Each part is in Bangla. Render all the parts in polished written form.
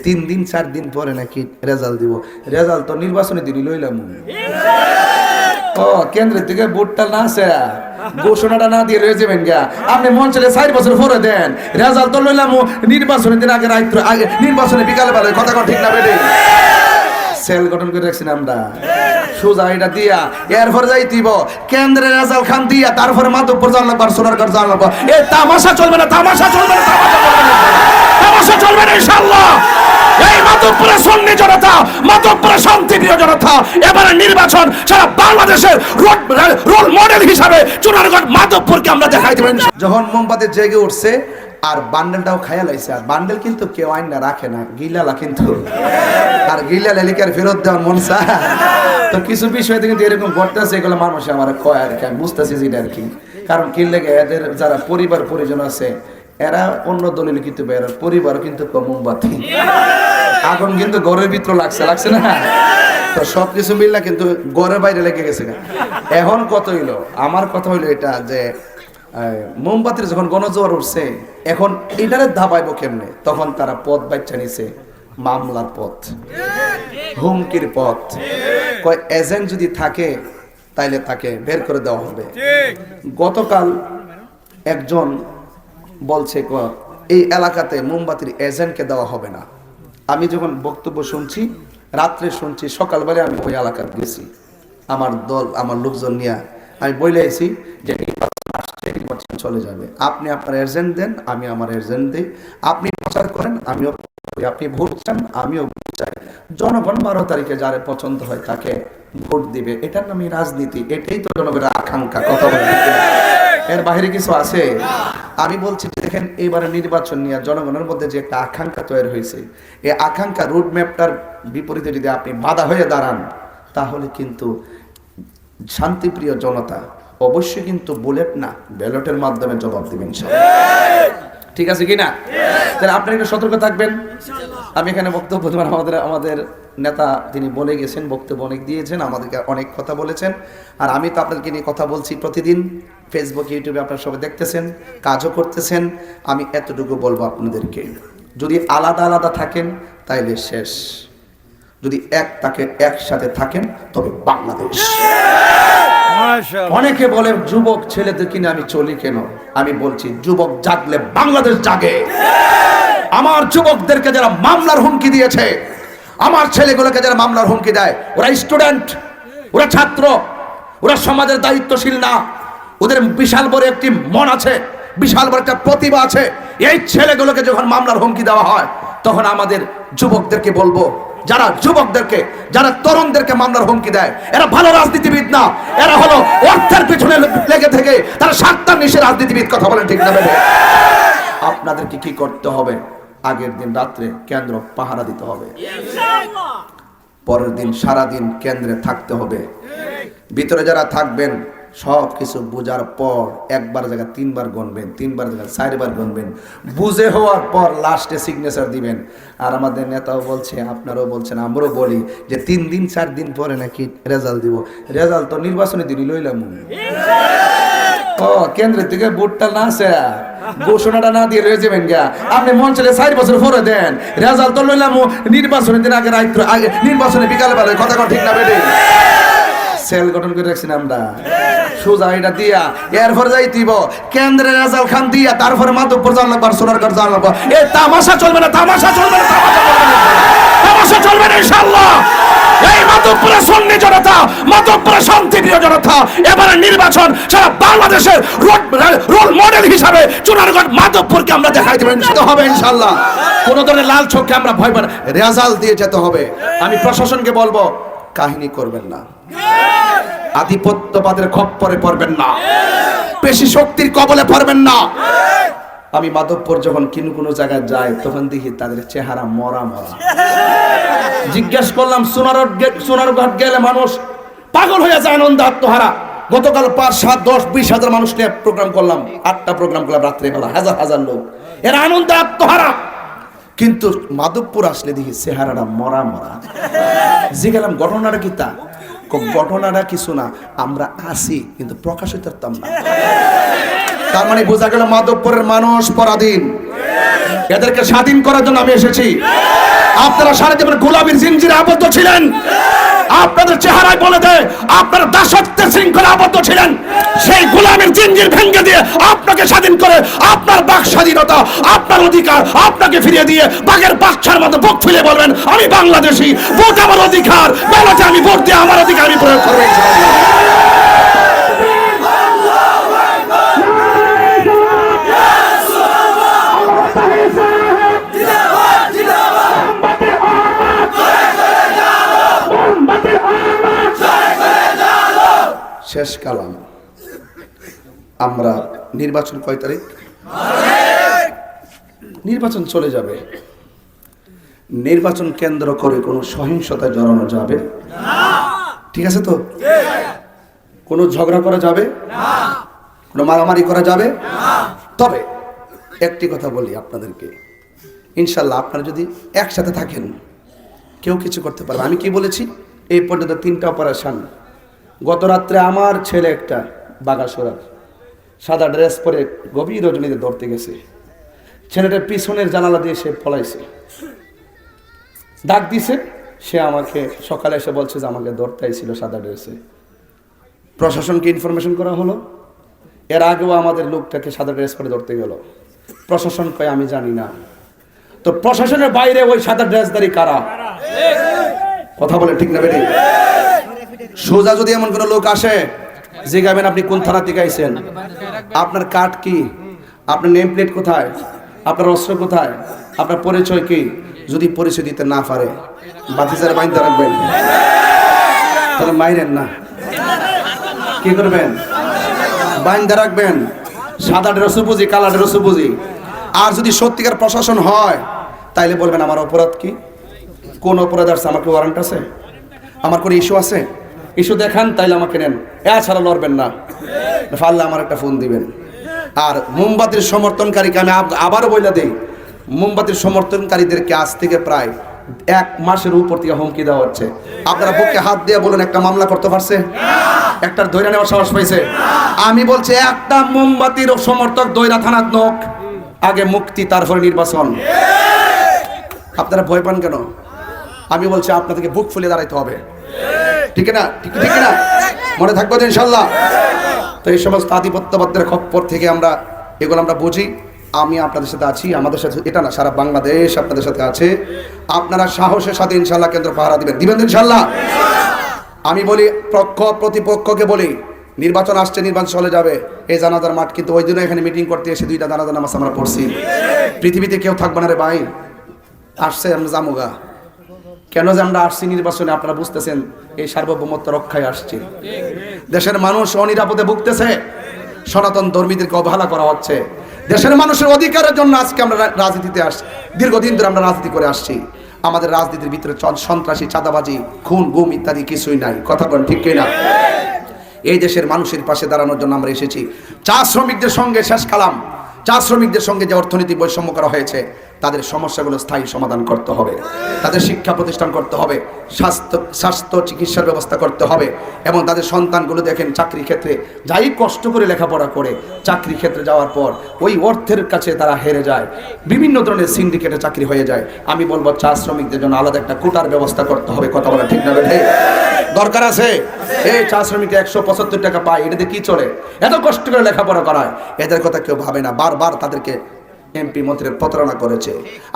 3 দিন 4 দিন পরে নাকি রেজাল্ট দিব। রেজাল্ট তো নির্বাচনে দিনই লইলাম। ও কেন্দ্রের থেকে ভোটটা না আসে, ঘোষণাটা না দিয়ে রয়ে যাবেন গা। আপনি মন চলে 4 বছর পরে দেন, রেজাল্ট তো লইলাম নির্বাচনের দিন আগে, রাত্র আগে, নির্বাচনে বিকালে বেলা। কথা ঠিক না বেড়ে সেল গঠন করে রাখছি আমরা সোজা এটা দিয়া। এরপর যাই দিব কেন্দ্রের রেজাল্ট খান দিয়া, তারপরে মাধবপুর জান লাগবে, সোনারগঞ্জ জান লাগবে। এই তামাশা চলবে না, তামাশা চলবে না, তামাশা চলবে না ইনশাআল্লাহ। এই মাধবপুরের সুন্নি জনতা, মাধবপুরের শান্তিপ্রিয় জনতা, এবারে নির্বাচন সারা বাংলাদেশের রোল মডেল হিসাবে চুনারগঞ্জ মাধবপুরকে আমরা দেখাই দেবেন। যখন মোমবাতি জেগে উঠছে আর বান্ডেলটাও খাইয়া লাইছে, আর বান্ডেল কিন্তু কেউ আইন না রাখে না, গিলালা কিন্তু, আর গিলাল এলিকার ফেরত দেওয়ার মন চায়। তো কিছু বিষয় কিন্তু এরকম ঘটতেছে, এগুলো মানুষ আমার কয় আর কি, আমি বুঝতেছি যেটা আর কি। কারণ কি লেগে এদের যারা পরিবার পরিজন আছে, এরা অন্য দলিল কিন্তু বের পরিবার কিন্তু মোমবাতি আগুন কিন্তু ঘরের ভিতরে লাগছে না। তো সবকিছু মিললা কিন্তু ঘরের বাইরে লেগে গেছে। এখন কত হইলো, আমার কথা হইলো এটা যে মোমবাতির যখন গণজোয়ার উঠছে, এখন এটারে ধাপাইব কেমনে, তখন তারা পথ বাচ্চা নিছে মামলার পথ, হুমকির পথ। কয় এজেন্ট যদি থাকে তাইলে তাকে বের করে দেওয়া হবে। গতকাল একজন বলছে এই এলাকাতে মোমবাতির এজেন্টকে দেওয়া হবে না। আমি যখন বক্তব্য শুনছি, রাত্রে শুনছি, সকালবেলা আমি ওই এলাকায় গেছি আমার দল, আমার লোকজন নিয়ে। আমি বলে আইছি যে নির্বাচন চলে যাবে, আপনি আপনার এজেন্ট দেন, আমি আমার এজেন্ট দিই, আপনি প্রচার করেন, আমিও, আপনি ভোট চান, আমিও ভোট চাই। জনগণ 12 তারিখে যারে পছন্দ হয় তাকে ভোট দিবে, এটার নামই রাজনীতি, এটাই তো জনগণের আকাঙ্ক্ষা। কথা বলে এর বাইরে কিছু আছে? আমি বলছি দেখেন, এইবারে নির্বাচন নিয়ে জনগণের মধ্যে যে একটা আকাঙ্ক্ষা তৈরি হয়েছে, এই আকাঙ্ক্ষা রুট ম্যাপটার বিপরীতে যদি আপনি বাধা হয়ে দাঁড়ান, তাহলে কিন্তু শান্তিপ্রিয় জনতা অবশ্যই কিন্তু বুলেট না, ব্যালটের মাধ্যমে জবাব দিবেন। ঠিক আছে কিনা? তাহলে আপনারা একটু সতর্ক থাকবেন। আমি এখানে বক্তব্য দেবেন, আমাদের নেতা তিনি বলে গেছেন, বক্তব্য অনেক দিয়েছেন, আমাদেরকে অনেক কথা বলেছেন। আর আমি তো আপনাদেরকে নিয়ে কথা বলছি প্রতিদিন, ফেসবুক ইউটিউবে আপনারা সবাই দেখতেছেন, কাজও করতেছেন। আমি এতটুকু বলবো আপনাদেরকে, যদি আলাদা আলাদা থাকেন তাইলে শেষ, যদি একসাথে থাকেন তবে বাংলাদেশ। অনেকে বলে যুবক ছেলেদের কিনে আমি চলি কেন, আমি বলছি যুবক জাগলে বাংলাদেশ জাগে। আমার যুবকদেরকে যারা মামলার হুমকি দিয়েছে, আমার ছেলেগুলোকে যারা মামলার হুমকি দেয়, ওরা স্টুডেন্ট, ওরা ছাত্র, ওরা সমাজের দায়িত্বশীল না, ওদের বিশাল বড় একটি মন আছে, বিশাল বড় একটা প্রতিভা আছে। এই ছেলেগুলোকে যখন মামলার হুমকি দেওয়া হয়, তখন আমাদের যুবকদেরকে বলবো, যারা যুবকদেরকে, যারা তরুণদেরকে মামলার হুমকি দেয়, এরা ভালো রাজনীতিবিদ না, এরা হলো অর্থের পিছনে লেগে থেকে তারা স্বার্থান্বেষী রাজনীতিবিদ। কথা বলেন ঠিক না? আপনাদেরকে কি করতে হবে? আগের দিন রাত্রে কেন্দ্র পাহারা দিতে হবে, পরের দিন সারাদিন কেন্দ্রে থাকতে হবে। ভিতরে যারা থাকবেন সব কিছু বোঝার পর একবার জায়গা 3 বার গুনবেন, 3 বার জায়গা 4 বার গুনবেন, বুঝে হওয়ার পর লাস্টে সিগনেচার দিবেন। আর আমাদের নেতাও বলছে, আপনারাও বলছেন, আমরাও বলি যে 3 দিন 4 দিন পরে নাকি রেজাল্ট দিব। রেজাল্ট তো নির্বাচনে দিনই লইলাম। ও কেন্দ্রের থেকে ভোটটা না আসে, ঘোষণাটা না দিয়ে রয়ে যাবেন গা। আপনি মন চলে 4 বছর পরে দেন, রেজাল্ট তো লইলাম নির্বাচনের দিন আগে, রাত্র আগে, নির্বাচনে বিকালে বেলা। কথা ঠিক না বেড়ে সেল গঠন করে রাখছি আমরা সোজা এটা দিয়া। এরপর যাই দিব কেন্দ্রের রেজাল্ট খান দিয়া, তারপরে মাধবপুর জান লাগবে, সোনারগঞ্জ জান লাগবে। এই তামাশা চলবে না, তামাশা চলবে না, তামাশা চলবে না ইনশাআল্লাহ। এই মাধবপুরের সুন্নি জনতা, মাধবপুরের শান্তিপ্রিয় জনতা, এবারে নির্বাচন সারা বাংলাদেশের রোল মডেল হিসাবে চুনারগঞ্জ মাধবপুরকে আমরা দেখাই দেবেন। সেটা হবে ইনশাআল্লাহ। কোন ধরনের লাল চোখে আমরা ভয় পাই না, রেজাল্ট দিয়ে যেতে হবে। আমি প্রশাসনকে বলবো, কাহিনী করবেন না, আধিপত্যবাদের খপ্পরে পড়বেন না, পেশি শক্তির কবলে পড়বেন না। আমি মাধবপুর যখন কোনো জায়গায় যাই, তখন দেখি তাদের চেহারা মরা মরা। জিজ্ঞেস করলাম, সোনারঘাট গেলে মানুষ পাগল হয়ে যায়, আনন্দ আত্মহারা। গতকাল 5, 7, 10, 20 হাজার মানুষ নিয়ে প্রোগ্রাম করলাম, 8টা প্রোগ্রাম করলাম রাত্রেবেলা, হাজার হাজার লোক, এরা আনন্দ আত্মহারা। কিন্তু মাধবপুর আসলে দেখি চেহারাটা মরা মরা। জিজ্ঞাসা ঘটনাটা কি? তা ঘটনাটা কিছু না, আমরা আসি কিন্তু প্রকাশ হইতে পারতাম না। তার মানে বোঝা গেল মাধবপুরের মানুষ পরাধীন, এদেরকে স্বাধীন করার জন্য আমি এসেছি। আপনারা সারা জীবন গোলামীর জিনজিরে আবদ্ধ ছিলেন। আপনাদের চেহারায় বলে দেয় আপনারা দাসত্বের শৃঙ্খলা আবদ্ধ ছিলেন। সেই গোলামীর জিনজির ভেঙে দিয়ে আপনাকে স্বাধীন করে আপনার বাক স্বাধীনতা, আপনার অধিকার আপনাকে ফিরিয়ে দিয়ে বাঘের বাচ্চার মতো বুক ফুলে বলবেন আমি বাংলাদেশী, ভোট আমার অধিকার, বলতে আমি ভোট দিয়ে আমার অধিকার আমি প্রয়োগ করবো। শেষ কালাম। আমরা নির্বাচন কয় তারিখ? নির্বাচন চলে যাবে। নির্বাচন কেন্দ্র করে কোনো সহিংসতায় জড়ানো যাবে না, ঠিক আছে তো? কোনো ঝগড়া করা যাবে না, কোনো মারামারি করা যাবে না। তবে একটি কথা বলি আপনাদেরকে, ইনশাল্লাহ আপনারা যদি একসাথে থাকেন কেউ কিছু করতে পারবে। আমি কি বলেছি? এই পর্যন্ত 3টা অপারেশন। গত রাত্রে আমার ছেলে একটা বাগাসোরার সাদা ড্রেস পরে গভীর রজনীতে ধরতে গেছে। ছেলেটার পিছনের জানালা দিয়ে সে পলাইছে, ডাক দিছে। সে আমাকে সকালে এসে বলছে যে আমাকে ধরতে আইছিল সাদা ড্রেসে। প্রশাসনকে ইনফরমেশন করা হলো। এর আগেও আমাদের লোকটাকে সাদা ড্রেস পরে ধরতে গেল। প্রশাসন কয় আমি জানি না। তো প্রশাসনের বাইরে ওই সাদা ড্রেসদারি কারা? কথা বলে ঠিক না বেটি? সোজা যদি এমন কোনো লোক আসে জিজ্ঞাবেন আপনি কোন থানা থেকে আইছেন, আপনার কার্ড কি, আপনার নেম প্লেট কোথায়, আপনার অস্ত্র কোথায়, আপনার পরিচয় কি? যদি পরিচয় দিতে না পারে বাতিজার বাইন্দা রাখবেন, তাহলে মাইরেন না। কি করবেন? বাইন্দা রাখবেন। সাদা ড্রেসও বুঝি, কালা ড্রেসও বুঝি। আর যদি সত্যিকার প্রশাসন হয় তাইলে বলবেন আমার অপরাধ কি, কোন অপরাধ আছে, আমার কি ওয়ারেন্ট আছে, আমার কোনো ইস্যু আছে, ইস্যু দেখান তাইলে আমাকে নেন, এছাড়া লড়বেন না। পারলে আমার একটা ফোন দিবেন। আর মোমবাতির সমর্থনকারীকে আমি আবারও বলে দিই, মোমবাতির সমর্থনকারীদেরকে আজ থেকে প্রায় 1 মাসের উপর থেকে হুমকি দেওয়া হচ্ছে। আপনারা বুকে হাত দিয়ে বলুন একটা মামলা করতে পারছে? একটার দৈরা নেওয়ার সাহস পাইছে? আমি বলছি একটা মোমবাতির সমর্থক দৈরা থানার নোক, আগে মুক্তি তারপরে নির্বাচন। আপনারা ভয় পান কেন? আমি বলছি আপনাদেরকে বুক ফুলে দাঁড়াইতে হবে, ঠিক না? ঠিক না? মনে থাকবে তো ইনশাল্লাহ? তো এই সমস্ত আধিপত্যবাদের খপ্পর থেকে এগুলো আমরা বুঝি। আমি আপনাদের সাথে আছি, আমাদের সাথে এটা না সারা বাংলাদেশ আপনাদের সাথে আছে। আপনারা সাহসের সাথে ইনশাল্লাহ কেন্দ্র পাহারা দিবেন ইনশাল্লাহ। আমি বলি পক্ষ প্রতিপক্ষকে বলি নির্বাচন আসছে, নির্বাচন চলে যাবে। এই জানাজার মাঠ কিন্তু ওই দিনও এখানে মিটিং করতে এসে 2টা জানাজার নামাজ আমরা পড়ছি। পৃথিবীতে কেউ থাকবে না রে ভাই, আসছে আমরা জামুগা। কেন যে আমরা আসছি নির্বাচনে আপনারা বুঝতেছেন, এই সার্বভৌমত্ব রক্ষায় আসছি। দেশের মানুষ অনিরাপদে ভুগতেছে, সনাতন ধর্মীদেরকে অবহেলা করা হচ্ছে। দেশের মানুষের অধিকারের জন্য আজকে আমরা রাজনীতিতে আসছি, দীর্ঘদিন ধরে আমরা রাজনীতি করে আসছি। আমাদের রাজনীতির ভিতরে সন্ত্রাসী, চাঁদাবাজি, খুন, গুম ইত্যাদি কিছুই নাই। কথা বলেন ঠিক কিনা? এই দেশের মানুষের পাশে দাঁড়ানোর জন্য আমরা এসেছি। চা শ্রমিকদের সঙ্গে শেষ কালাম। চা শ্রমিকদের সঙ্গে যে অর্থনৈতিক বৈষম্য করা হয়েছে, তাদের সমস্যাগুলো স্থায়ী সমাধান করতে হবে। তাদের শিক্ষা প্রতিষ্ঠান করতে হবে, স্বাস্থ্য চিকিৎসার ব্যবস্থা করতে হবে, এবং তাদের সন্তানগুলো দেখেন চাকরি ক্ষেত্রে যাই কষ্ট করে লেখাপড়া করে চাকরি ক্ষেত্রে যাওয়ার পর ওই অর্থের কাছে তারা হেরে যায়, বিভিন্ন ধরনের সিন্ডিকেটে চাকরি হয়ে যায়। আমি বলবো চা শ্রমিকদের জন্য আলাদা একটা কোটার ব্যবস্থা করতে হবে। কথা বলা ঠিক না? দরকার আছে। এই চা শ্রমিকরা 175 টাকা পায়, এটাতে কি চলে? এত কষ্ট করে লেখাপড়া করায়, এদের কথা কেউ ভাবে না। বারবার তাদেরকে এমপি মন্ত্রীর প্রতারণা করেছে।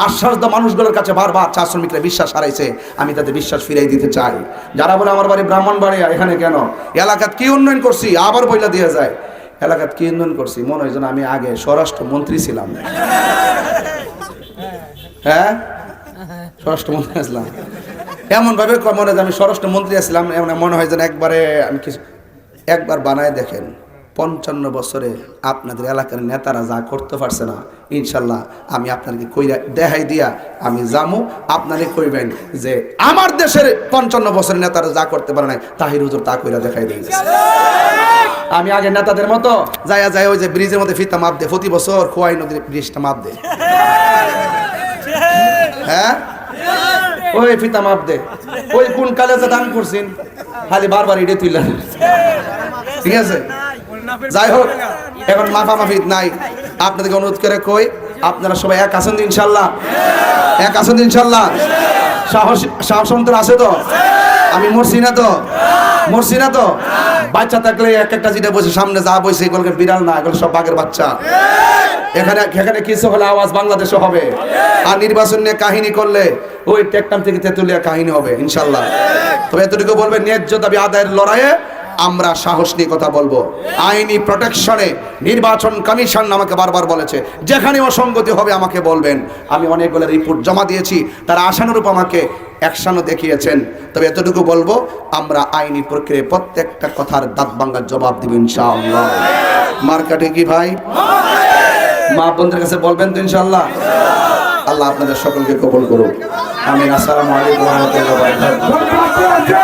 আশ্বাস দেওয়া মানুষগুলোর কাছে বারবার চা শ্রমিকরা বিশ্বাস হারাইছে। আমি তাদের বিশ্বাস ফিরাই দিতে চাই। যারা বলে আমার বাড়ি ব্রাহ্মণবাড়িয়া, এখানে কেন, এলাকাত কি উন্নয়ন করছি, আবার বইলা দিয়ে যায় এলাকাত কি উন্নয়ন করছি। মনে হয় যেন আমি আগে স্বরাষ্ট্রমন্ত্রী ছিলাম। হ্যাঁ, স্বরাষ্ট্রমন্ত্রী আসলাম, এমন ভাবে মনে হয় আমি স্বরাষ্ট্রমন্ত্রী আসলাম। এমন মনে হয় যেন একবারে আমি কিছু একবার বানায় দেখেন। 55 বছরে আপনাদের এলাকার নেতারা যা করতে পারছে না, ইনশাল্লাহ আমি আপনাকে কইরা দেখাই দিয়া আমি যামু। আপনারা কইবেন যে আমার দেশের 55 বছরের নেতারা যা করতে পারে নাই, তাহির হুজুর তা কইরা দেখাই দিয়েছে। আমি আগে নেতাদের মতো যায় ওই যে ব্রিজের মধ্যে ফিতা মাপ দে, প্রতি বছর খোয়াই নদীর ব্রিজটা মাপ দে। হ্যাঁ, ওই ফিতা মাপ দে, ওই কোন কালে যে দান করছেন খালি বারবার ইডে তুইলা। ঠিক আছে, যাই হোক, এখন মাফামাফি নাই। আপনাদেরকে অনুরোধ করে কই আপনারা সবাই এক আছেন তো ইনশাল্লাহ? এক আছেন তো ইনশাল্লাহ? সাহস অন্তর আছে তো? আমি মরছি না তো? মরছি না তো? বাচ্চা থাকলে এক একটা যেটা বসে সামনে যা বসে এগুলোকে বিড়াল না, এগুলো সব বাঘের বাচ্চা। এখানে কিছু হলে আওয়াজ বাংলাদেশে হবে। আর নির্বাচন নিয়ে কাহিনী করলে ওই টেকটাম থেকে তেতুলিয়া কাহিনী হবে ইনশাল্লাহ। তবে এতটুকু বলবে, ন্যায্য দাবি আদায়ের লড়াইয়ে আমরা সাহস নিয়ে কথা বলবো। আইনি প্রোটেকশনে নির্বাচন কমিশন আমাকে বারবার বলেছে যেখানে অসঙ্গতি হবে আমাকে বলবেন। আমি অনেকগুলো রিপোর্ট জমা দিয়েছি, তারা আশানুরূপ আমাকে অ্যাকশনও দেখিয়েছেন। তবে এতটুকু বলবো, আমরা আইনি প্রক্রিয়ায় প্রত্যেকটা কথার দাঁত ভাঙার জবাব দিব ইনশাআল্লাহ। মার্কেটে কি ভাই মা বোনদের কাছে বলবেন তো ইনশাআল্লাহ? আল্লাহ আপনাদের সকলকে কবুল করুন। আমিন। আসসালামু আলাইকুম ওয়া রাহমাতুল্লাহি ওয়া বারাকাতুহু।